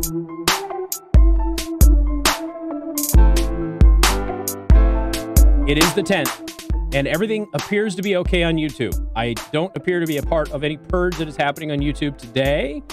It is the 10th, and everything appears to be okay on YouTube. I don't appear to be a part of any purge that is happening on YouTube today.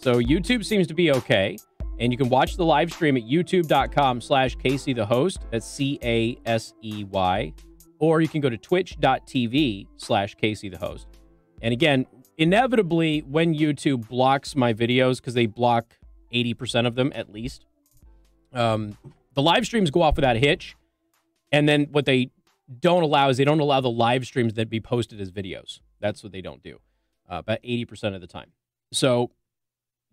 So YouTube seems to be okay. And you can watch the live stream at youtube.com/Casey the host. That's CASEY. Or you can go to twitch.tv/Casey the host. And again, inevitably, when YouTube blocks my videos, because they block 80% of them at least, the live streams go off without a hitch. And then what they don't allow is they don't allow the live streams that be posted as videos. That's what they don't do about 80% of the time. So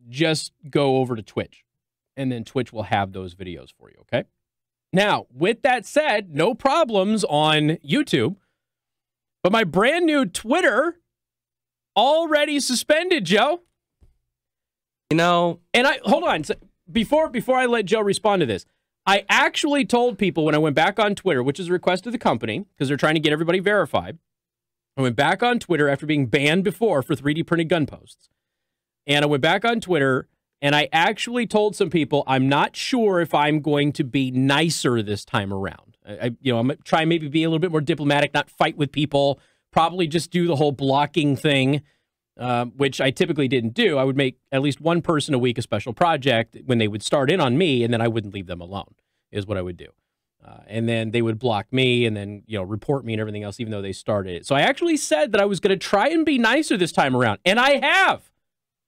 just go over to Twitch, and then Twitch will have those videos for you, okay? Now, with that said, no problems on YouTube, but my brand new Twitter already suspended, Joe. You know, and hold on. So before I let Joe respond to this, I actually told people when I went back on Twitter, which is a request of the company, because they're trying to get everybody verified. I went back on Twitter after being banned before for 3D printed gun posts. And I went back on Twitter, and I actually told some people, I'm not sure if I'm going to be nicer this time around. I'm going to try and maybe be a little bit more diplomatic, not fight with people, probably just do the whole blocking thing, which I typically didn't do. I would make at least one person a week a special project when they would start in on me, and then I wouldn't leave them alone, is what I would do. And then they would block me and then, report me and everything else, even though they started it. So I actually said that I was going to try and be nicer this time around, and I have.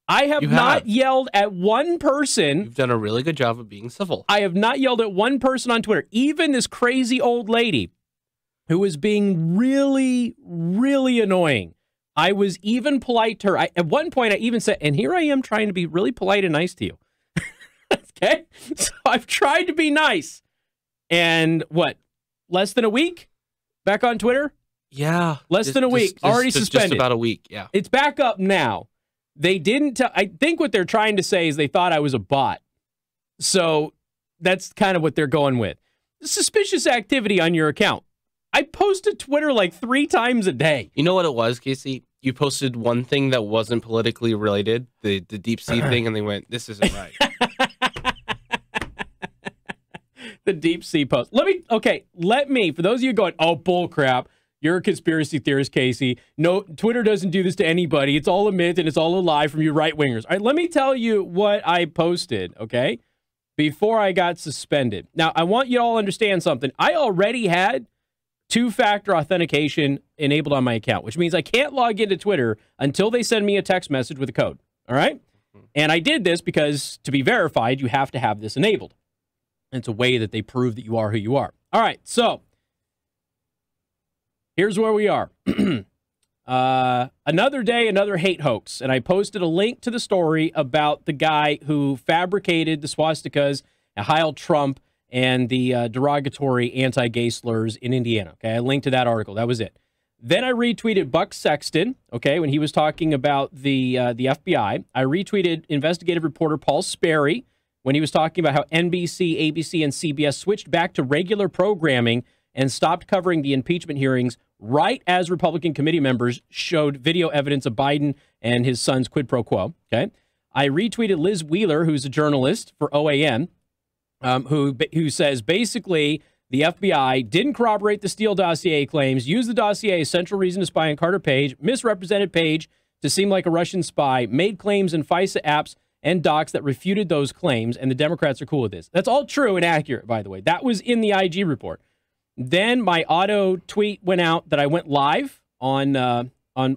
I have not yelled at one person. You've done a really good job of being civil. I have not yelled at one person on Twitter, even this crazy old lady who was being really, really annoying. I was even polite to her. At one point, I even said, and here I am trying to be really polite and nice to you. Okay? So I've tried to be nice. And what? Less than a week? Back on Twitter? Yeah. Less than a week. Already suspended. Just about a week, yeah. It's back up now. They didn't tell, I think what they're trying to say is they thought I was a bot. So that's kind of what they're going with. Suspicious activity on your account. I posted Twitter like 3 times a day. You know what it was, Casey? You posted one thing that wasn't politically related, the deep sea thing, and they went, this isn't right. The deep sea post. Let me, for those of you going, oh, bull crap. You're a conspiracy theorist, Casey. No, Twitter doesn't do this to anybody. It's all a myth and it's all a lie from you right-wingers. All right, let me tell you what I posted, okay, before I got suspended. Now, I want you all to understand something. I already had 2-factor authentication enabled on my account, which means I can't log into Twitter until they send me a text message with a code, all right? And I did this because to be verified, you have to have this enabled. It's a way that they prove that you are who you are. All right, so here's where we are. Another day, another hate hoax. And I posted a link to the story about the guy who fabricated the swastikas, Heil Trump, and the derogatory anti-gay slurs in Indiana. Okay, I linked to that article. That was it. Then I retweeted Buck Sexton, okay, when he was talking about the FBI. I retweeted investigative reporter Paul Sperry when he was talking about how NBC, ABC, and CBS switched back to regular programming and stopped covering the impeachment hearings right as Republican committee members showed video evidence of Biden and his son's quid pro quo, okay? I retweeted Liz Wheeler, who's a journalist for OAN, who says basically the FBI didn't corroborate the Steele dossier claims, used the dossier as central reason to spy on Carter Page, misrepresented Page to seem like a Russian spy, made claims in FISA apps and docs that refuted those claims, and the Democrats are cool with this. That's all true and accurate, by the way. That was in the IG report. Then my auto tweet went out that I went live on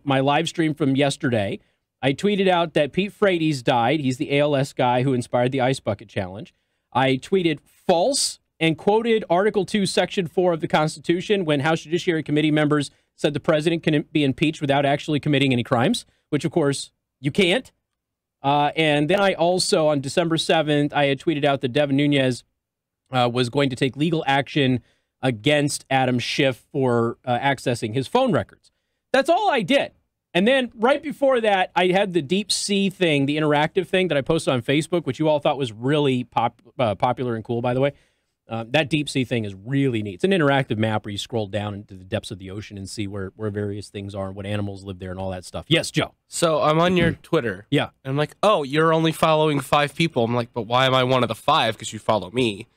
my live stream from yesterday. I tweeted out that Pete Frates died. He's the ALS guy who inspired the Ice Bucket Challenge. I tweeted false and quoted Article 2, Section 4 of the Constitution when House Judiciary Committee members said the president can be impeached without actually committing any crimes, which, of course, you can't. And then I also, on December 7th, I had tweeted out that Devin Nunes was going to take legal action against Adam Schiff for accessing his phone records. That's all I did. And then right before that, I had the deep sea thing, the interactive thing that I posted on Facebook, which you all thought was really popular and cool, by the way. That deep sea thing is really neat. It's an interactive map where you scroll down into the depths of the ocean and see where various things are and what animals live there and all that stuff. Yes, Joe. So I'm on your Twitter. Yeah. And I'm like, oh, you're only following 5 people. I'm like, but why am I one of the 5? Because you follow me.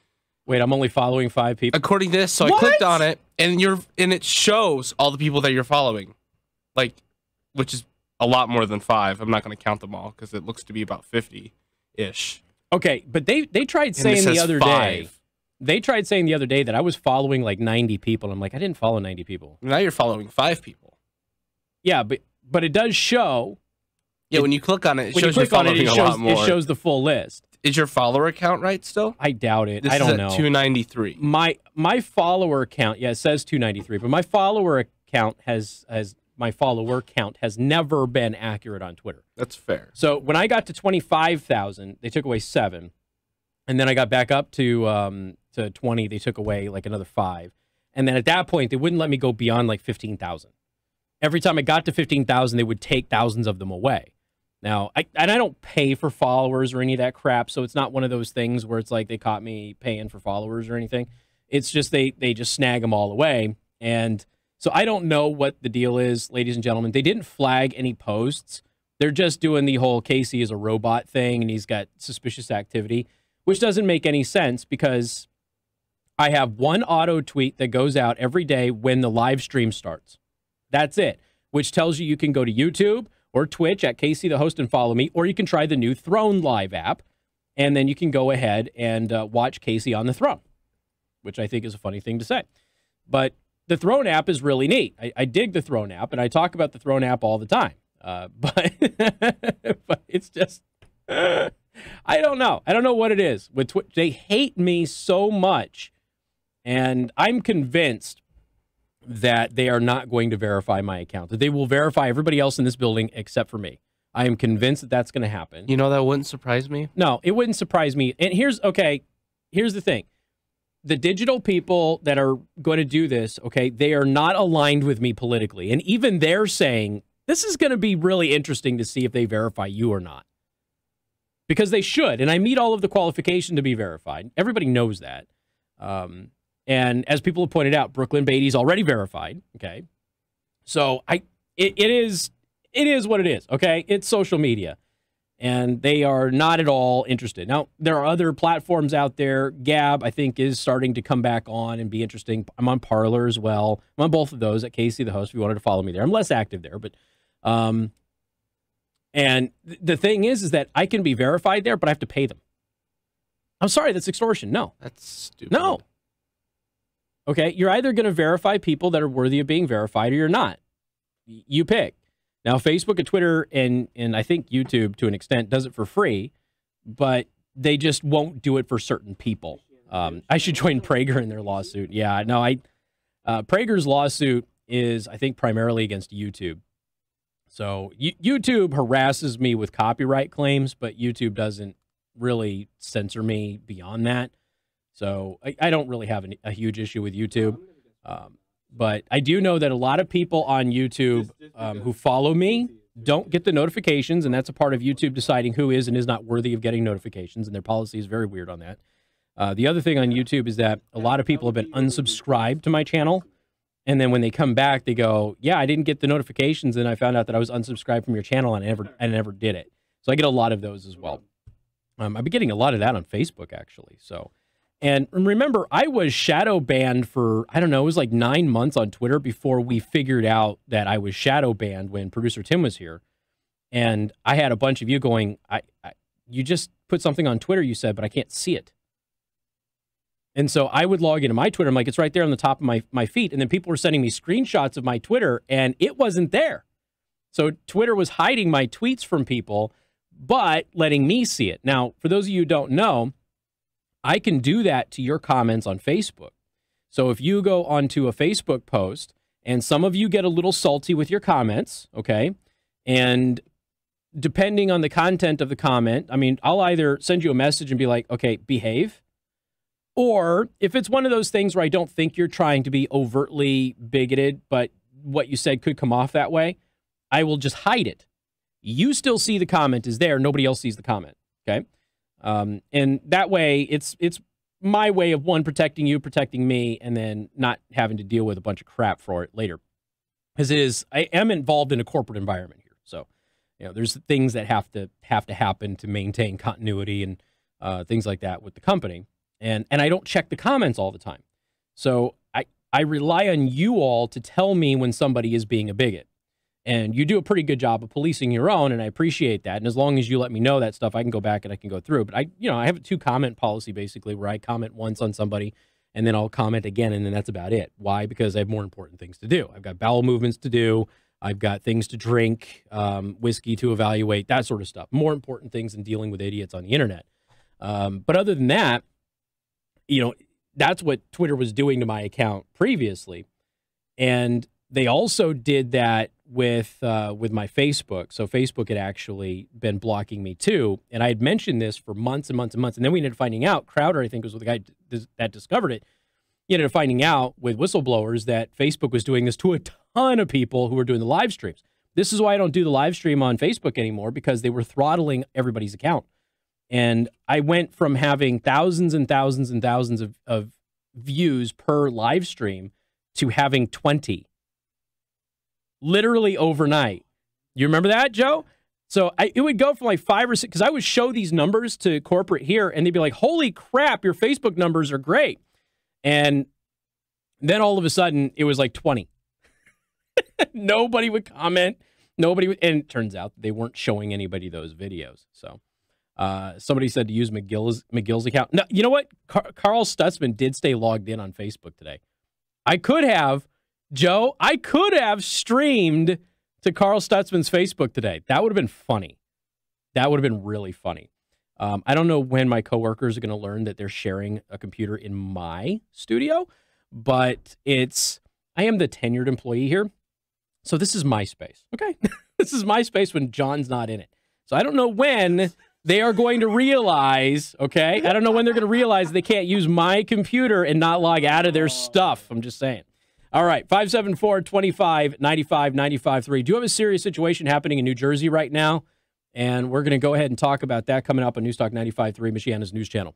Wait, I'm only following 5 people? According to this, so I clicked on it, and it shows all the people that you're following. Like, which is a lot more than 5. I'm not going to count them all because it looks to be about 50-ish. Okay, but they tried saying the other day. They tried saying the other day that I was following like 90 people. I'm like, I didn't follow 90 people. Now you're following 5 people. Yeah, but it does show. Yeah, when you click on it, it shows you're following a lot more. It shows the full list. Is your follower count right still? I doubt it. This I don't is know. 293. My follower count, yeah, it says 293, but my follower count has never been accurate on Twitter. That's fair. So when I got to 25,000, they took away 7. And then I got back up to 20. They took away like another 5. And then at that point, they wouldn't let me go beyond like 15,000. Every time I got to 15,000, they would take thousands of them away. Now, I don't pay for followers or any of that crap, so it's not one of those things where it's like they caught me paying for followers or anything. It's just they just snag them all away. And so I don't know what the deal is, ladies and gentlemen. They didn't flag any posts. They're just doing the whole Casey is a robot thing, and he's got suspicious activity, which doesn't make any sense because I have one auto tweet that goes out every day when the live stream starts. That's it, which tells you can go to YouTube or Twitch at Casey the Host and follow me, or you can try the new Throne Live app, and then you can go ahead and watch Casey on the throne, which I think is a funny thing to say. But the Throne app is really neat. I dig the Throne app, and I talk about the Throne app all the time. But it's just... I don't know. I don't know what it is with Twitch. They hate me so much, and I'm convinced that they are not going to verify my account, that they will verify everybody else in this building except for me. I am convinced that that's going to happen. You know, that wouldn't surprise me. No, it wouldn't surprise me. And here's the thing. The digital people that are going to do this, okay, they are not aligned with me politically. And even they're saying, this is going to be really interesting to see if they verify you or not. Because they should, and I meet all of the qualification to be verified. Everybody knows that. And as people have pointed out, Brooklyn Beatty's already verified, okay? So it is what it is, okay? It's social media, and they are not at all interested. Now, there are other platforms out there. Gab, I think, is starting to come back on and be interesting. I'm on Parler as well. I'm on both of those at Casey the Host if you wanted to follow me there. I'm less active there, but... And the thing is that I can be verified there, but I have to pay them. I'm sorry, that's extortion. No. That's stupid. No. Okay, you're either going to verify people that are worthy of being verified or you're not. You pick. Now, Facebook and Twitter and I think YouTube, to an extent, does it for free, but they just won't do it for certain people. I should join Prager in their lawsuit. Yeah, no, Prager's lawsuit is, I think, primarily against YouTube. So YouTube harasses me with copyright claims, but YouTube doesn't really censor me beyond that. So I don't really have a huge issue with YouTube. But I do know that a lot of people on YouTube who follow me don't get the notifications, and that's a part of YouTube deciding who is and is not worthy of getting notifications, and their policy is very weird on that. The other thing on YouTube is that a lot of people have been unsubscribed to my channel. And then when they come back, they go, yeah, I didn't get the notifications, and I found out that I was unsubscribed from your channel, and I never did it. So I get a lot of those as well. I've been getting a lot of that on Facebook, actually. So, and remember, I was shadow banned for, I don't know, it was like 9 months on Twitter before we figured out that I was shadow banned when producer Tim was here. And I had a bunch of you going, you just put something on Twitter, you said, but I can't see it. And so I would log into my Twitter. I'm like, it's right there on the top of my feed. And then people were sending me screenshots of my Twitter, and it wasn't there. So Twitter was hiding my tweets from people, but letting me see it. Now, for those of you who don't know, I can do that to your comments on Facebook. So if you go onto a Facebook post, and some of you get a little salty with your comments, okay, and depending on the content of the comment, I mean, I'll either send you a message and be like, okay, behave. Or if it's one of those things where I don't think you're trying to be overtly bigoted, but what you said could come off that way, I will just hide it. You still see the comment is there. Nobody else sees the comment. Okay. And that way it's my way of, one, protecting you, protecting me, and then not having to deal with a bunch of crap for it later. Because I am involved in a corporate environment here. So, there's things that have to happen to maintain continuity and things like that with the company. And I don't check the comments all the time. So I rely on you all to tell me when somebody is being a bigot. And you do a pretty good job of policing your own, and I appreciate that. And as long as you let me know that stuff, I can go back and I can go through. But I have a 2-comment policy, basically, where I comment once on somebody, and then I'll comment again, and then that's about it. Why? Because I have more important things to do. I've got bowel movements to do. I've got things to drink, whiskey to evaluate, that sort of stuff. More important things than dealing with idiots on the internet. But other than that, that's what Twitter was doing to my account previously. And they also did that with my Facebook. So Facebook had actually been blocking me too. And I had mentioned this for months and months and months. And then we ended up finding out, Crowder, I think, was the guy that discovered it. He ended up finding out with whistleblowers that Facebook was doing this to a ton of people who were doing the live streams. This is why I don't do the live stream on Facebook anymore, because they were throttling everybody's account. And I went from having thousands and thousands and thousands of views per live stream to having 20. Literally overnight. You remember that, Joe? So it would go from like 5 or 6, because I would show these numbers to corporate here, and they'd be like, holy crap, your Facebook numbers are great. And then all of a sudden, it was like 20. Nobody would comment. And it turns out they weren't showing anybody those videos. So somebody said to use McGill's account. No, you know what? Carl Stutzman did stay logged in on Facebook today. I could have streamed to Carl Stutzman's Facebook today. That would have been funny. That would have been really funny. I don't know when my coworkers are going to learn that they're sharing a computer in my studio, but I am the tenured employee here. So this is my space, okay? This is my space when John's not in it. So I don't know when they are going to realize, okay? I don't know when they're going to realize they can't use my computer and not log out of their stuff. I'm just saying. All right, 574-25-95-95-3. Do you have a serious situation happening in New Jersey right now? And we're going to go ahead and talk about that coming up on News Talk 95.3, Michiana's news channel.